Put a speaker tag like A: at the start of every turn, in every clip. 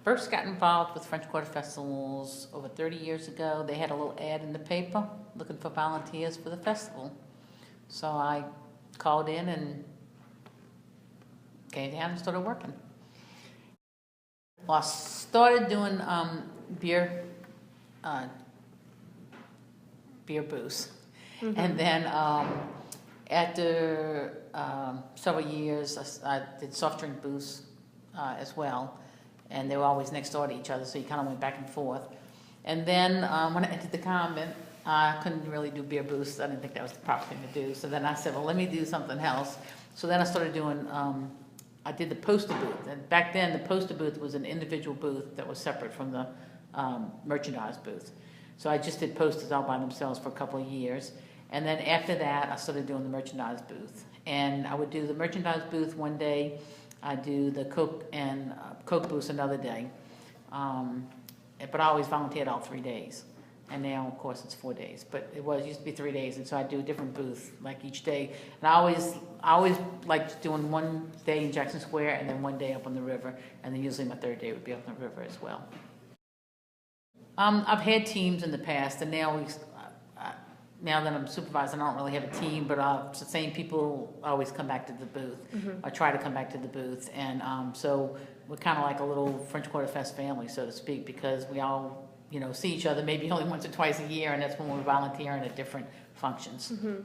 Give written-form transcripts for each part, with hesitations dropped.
A: first got involved with French Quarter Festivals over 30 years ago, they had a little ad in the paper looking for volunteers for the festival. So I called in and came down and started working. Well, I started doing beer booths. Mm-hmm. And then after several years, I did soft drink booths as well. And they were always next door to each other, so you kind of went back and forth. And then when I entered the convent, I couldn't really do beer booths. I didn't think that was the proper thing to do. So then I said, well, let me do something else. So then I started doing, I did the poster booth. And back then, the poster booth was an individual booth that was separate from the merchandise booth. So I just did posters all by themselves for a couple of years. And then after that, I started doing the merchandise booth. And I would do the merchandise booth one day. I do the Coke and Coke booths another day. But I always volunteered all 3 days. And now, of course, it's 4 days. But it used to be 3 days, and so I do a different booth like each day. And I always liked doing one day in Jackson Square and then one day up on the river. And then usually my third day would be up on the river as well. I've had teams in the past, and now now that I'm supervising, I don't really have a team, but the same people always come back to the booth. Mm-hmm. I try to come back to the booth, and so we're kind of like a little French Quarter Fest family, so to speak, because we all, see each other maybe only once or twice a year, and that's when we're volunteering at different functions. Mm-hmm.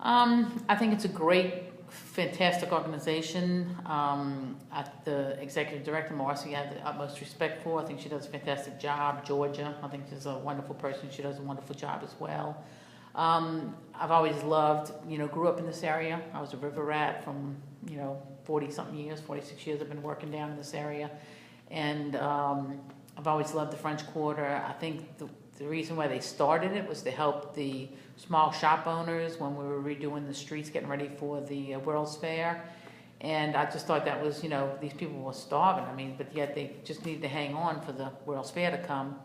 A: I think it's a great, fantastic organization. The executive director, Marcy, I have the utmost respect for. I think she does a fantastic job. Georgia, I think she's a wonderful person. She does a wonderful job as well. I've always loved, grew up in this area. I was a river rat from, 40-something years, 46 years I've been working down in this area. And I've always loved the French Quarter. I think the reason why they started it was to help the small shop owners when we were redoing the streets, getting ready for the World's Fair. And I just thought that was, these people were starving. But yet they just needed to hang on for the World's Fair to come.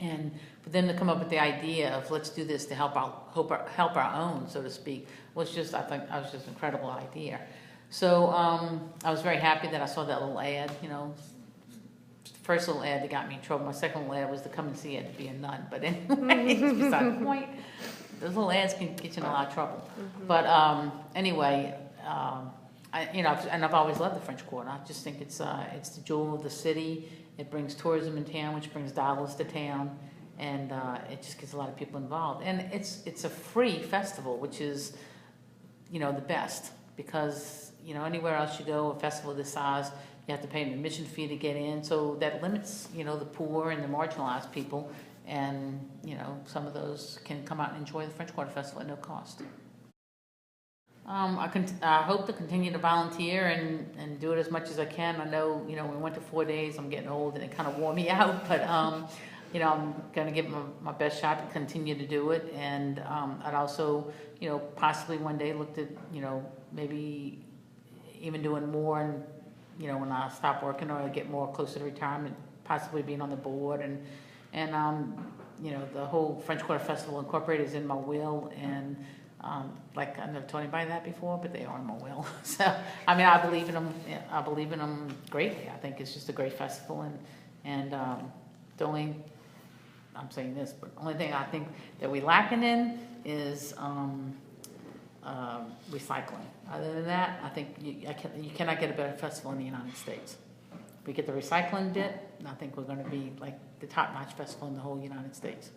A: And for them to come up with the idea of let's do this to help our own, so to speak, was just, I think, was just an incredible idea. So I was very happy that I saw that little ad, First little ad that got me in trouble. My second little ad was to come and see it to be a nun. But anyway, it's beside the point. Those little ads can get you in a lot of trouble. Mm-hmm. But anyway, and I've always loved the French Quarter. I just think it's the jewel of the city. It brings tourism in town, which brings dollars to town, and it just gets a lot of people involved. And it's a free festival, which is, the best, because anywhere else you go, a festival this size, you have to pay an admission fee to get in, so that limits, the poor and the marginalized people, and, some of those can come out and enjoy the French Quarter Festival at no cost. I hope to continue to volunteer and do it as much as I can. I know, we went to 4 days, I'm getting old and it kind of wore me out, but, I'm going to give my best shot to continue to do it, and I'd also, possibly one day look to, maybe even doing more and, when I stop working or I get more closer to retirement, possibly being on the board, and the whole French Quarter Festival Incorporated is in my will, and like I never told anybody that before, but they are in my will. So I believe in them. I believe in them greatly. I think it's just a great festival, and the only, I'm saying this, but the only thing I think that we're lacking in is recycling. Other than that, I think you cannot get a better festival in the United States. If we get the recycling bit, I think we're going to be like the top-notch festival in the whole United States.